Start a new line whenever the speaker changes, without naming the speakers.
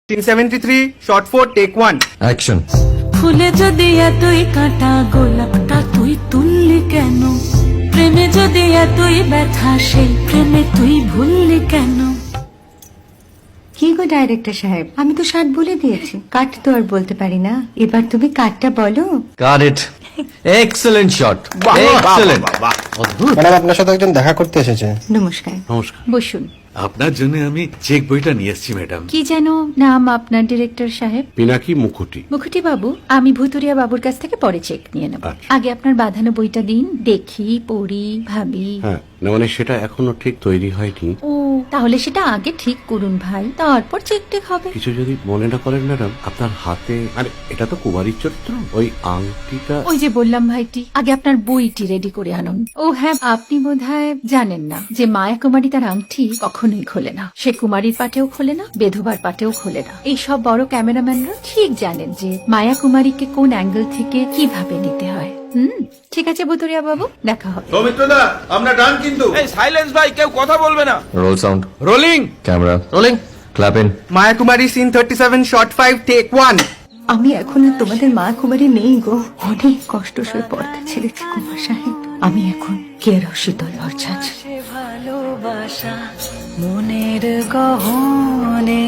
73 shot 4 take 1
action.
ফুলে যদি এতই কাঁটা গোলাপটা তুই তুললি কেন? প্রেমে যদি এতই ব্যথা সেই প্রেমে তুই ভুললি কেন?
কি গো ডাইরেক্টর সাহেব, আমি তো 60 বলে দিয়েছি, কাট তো আর বলতে পারি না। এবার তুমি কাটটা বলো।
Got it. Excellent shot, excellent.
Madam, আপনার সাথে একজন দেখা করতে এসেছে।
নমস্কার,
নমস্কার।
বসুন।
আপনার জন্য আমি চেক বইটা নিয়ে এসেছি ম্যাডাম।
কি যেন নাম আপনার ডিরেক্টর সাহেব?
পিনাকি মুখোটি।
মুখুটি বাবু, আমি ভুতুরিয়া বাবুর কাছ থেকে পরে চেক নিয়ে নেব।
আচ্ছা।
আগে আপনার বাঁধানো বইটা দিন, দেখি, পড়ি, ভাবি।
হ্যাঁ, না মানে সেটা এখনো ঠিক তৈরি হয়নি।
ও, তাহলে সেটা আগে ঠিক করুন ভাই, তারপর চেক টেক হবে।
কিছু যদি মনে না করেন ম্যাডাম, আপনার হাতে, আরে এটা তো কুমারীর চরিত্র, ওই আংটিটা।
ওই যে বললাম ভাইটি, আগে আপনার বইটি রেডি করে আনুন। ও হ্যাঁ, আপনি বোধহয় জানেন না যে মায়া কুমারী তার আংটি কখনোই খোলে না। সে কুমারীর পাটেও খোলে না, বেধবার পাটেও খোলে না। এই সব বড় ক্যামেরাম্যানরা ঠিক জানেন যে মায়া কুমারীকে কোন অ্যাঙ্গেল থেকে কিভাবে নিতে হয়। ঠিক আছে ভুতুরিয়া বাবু, দেখা হবে।
সৌমিত্রদা, আমরা ডান কিন্তু। এই সাইলেন্স ভাই, কেউ কথা বলবে না।
Roll sound,
rolling.
Camera rolling, clap in.
Maya Kumari scene 37 shot 5 take 1
আমি এখন আর তোমাদের মা কুমারী নেই গো, অনেক কষ্ট সয়ে পর্দা ছেড়েছি কুমার সাহেব। আমি এখন কেরো শীতল ভরছাছ।
ভালোবাসা মনের গহনে